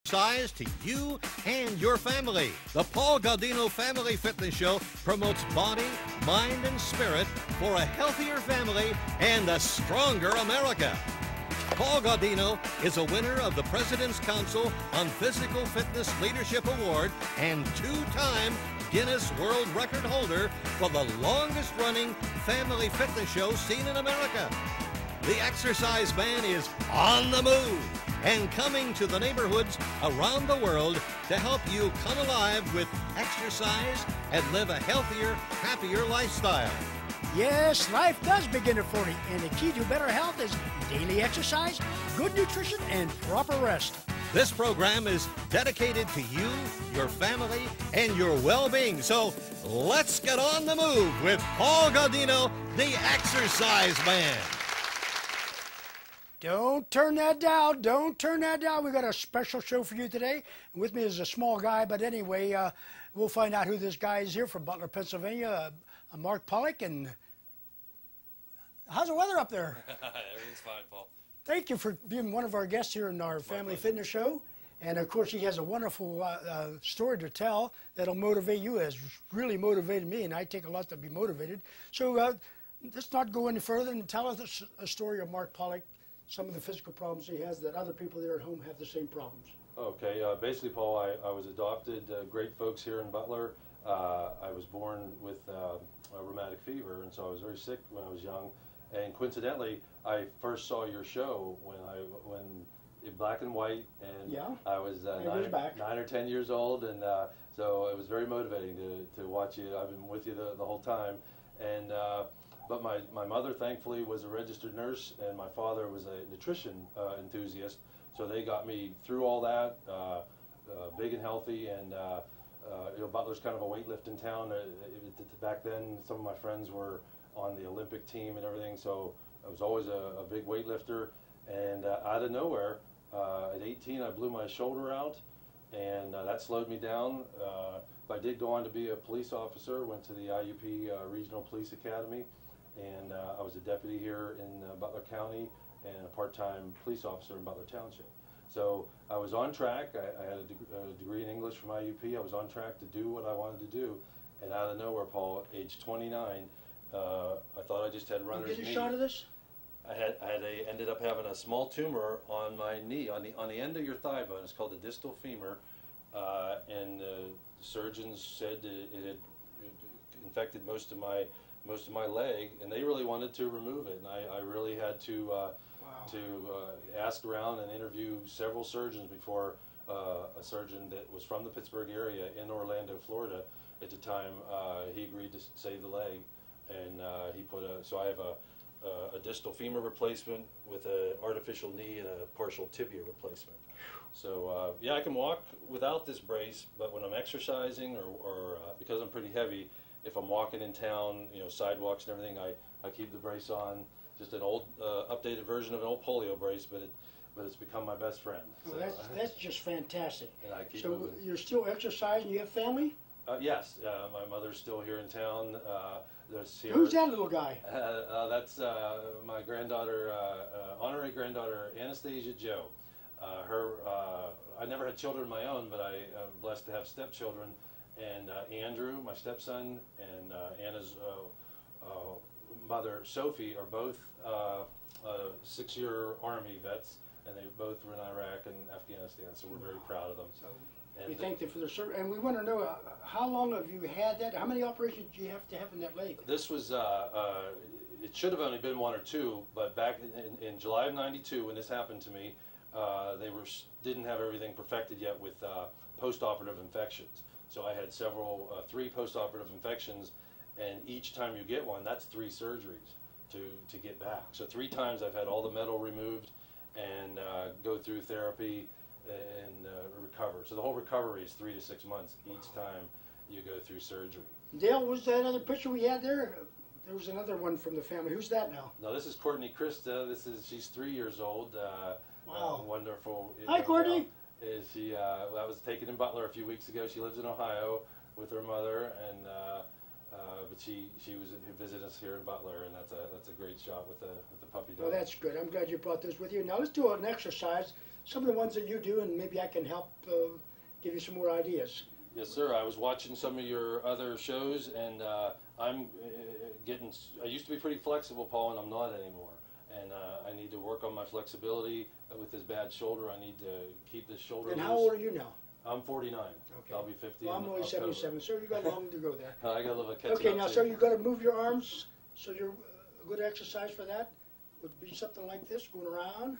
Size to you and your family. The Paul Gaudino Family Fitness Show promotes body, mind, and spirit for a healthier family and a stronger America. Paul Gaudino is a winner of the President's Council on Physical Fitness Leadership Award and two-time Guinness World Record holder for the longest-running family fitness show seen in America. The exercise man is on the move and coming to the neighborhoods around the world to help you come alive with exercise and live a healthier, happier lifestyle. Yes, life does begin at 40, and the key to better health is daily exercise, good nutrition, and proper rest. This program is dedicated to you, your family, and your well-being. So let's get on the move with Paul Gaudino, the exercise man. Don't turn that down. Don't turn that down. We got a special show for you today. With me is a small guy, but anyway, we'll find out who this guy is here from Butler, Pennsylvania. Mark Paulick. And how's the weather up there? Everything's fine, Paul. Thank you for being one of our guests here in our Family Fitness Show. And of course, he has a wonderful story to tell that'll motivate you, as really motivated me, and I take a lot to be motivated. So let's not go any further and tell us a story of Mark Paulick. Some of the physical problems he has that other people there at home have the same problems. Okay, basically, Paul, I was adopted, great folks here in Butler. I was born with a rheumatic fever, and so I was very sick when I was young. And coincidentally, I first saw your show when in black and white, and yeah, I was 9 or 10 years old, and so it was very motivating to watch you. I've been with you the whole time, and but my mother, thankfully, was a registered nurse, and my father was a nutrition enthusiast. So they got me through all that, big and healthy. And you know, Butler's kind of a weightlifting town. Back then, some of my friends were on the Olympic team and everything. So I was always a big weightlifter. And out of nowhere, at 18, I blew my shoulder out, and that slowed me down. But I did go on to be a police officer. Went to the IUP Regional Police Academy. And I was a deputy here in Butler County and a part-time police officer in Butler Township. So I was on track. I had a degree in English from IUP. I was on track to do what I wanted to do. And out of nowhere, Paul, age 29, I thought I just had runner's knee. You get a shot of this? I ended up having a small tumor on my knee, on the end of your thigh bone. It's called the distal femur. And the surgeons said it had infected most of my leg, and they really wanted to remove it, and I really had to ask around and interview several surgeons before a surgeon that was from the Pittsburgh area in Orlando, Florida at the time, he agreed to save the leg, and he put so I have a distal femur replacement with an artificial knee and a partial tibia replacement. So yeah, I can walk without this brace, but when I'm exercising or because I'm pretty heavy, if I'm walking in town, you know, sidewalks and everything, I keep the brace on. Just an old, updated version of an old polio brace, but it's become my best friend. Well, so, that's just fantastic. And I keep so moving. You're still exercising? You have family? Yes, my mother's still here in town. Who's that little guy? That's my granddaughter, honorary granddaughter, Anastasia Joe. I never had children of my own, but I am blessed to have stepchildren. And Andrew, my stepson, and Anna's mother, Sophie, are both 6-year Army vets, and they both were in Iraq and Afghanistan, so we're very proud of them. So we thank them for their service. And we want to know, how long have you had that? How many operations do you have to have in that leg? This was, it should have only been 1 or 2, but back in July of '92, when this happened to me, they didn't have everything perfected yet with post-operative infections. So I had 3 post-operative infections, and each time you get one, that's 3 surgeries to get back. So 3 times I've had all the metal removed and go through therapy and recover. So the whole recovery is 3 to 6 months each time you go through surgery. Dale, was that other picture we had there? There was another one from the family. Who's that now? No, this is Courtney Krista. She's 3 years old. Wow. Wonderful. Hi, Courtney. That was taken in Butler a few weeks ago. She lives in Ohio with her mother, and but she was visiting us here in Butler, and that's a great shot with the puppy dog. Well, that's good. I'm glad you brought this with you. Now let's do an exercise some of the ones that you do, and maybe I can help give you some more ideas. Yes, sir. I was watching some of your other shows, and I'm getting. I used to be pretty flexible, Paul, and I'm not anymore. And I need to work on my flexibility with this bad shoulder. I need to keep this shoulder. And loose. how old are you now? I'm 49. Okay. I'll be 50. Well, I'm only 77, so you got long to go there. I got a little catching Okay, up now, to so you. you got to move your arms. So you're a good exercise for that would be something like this, going around.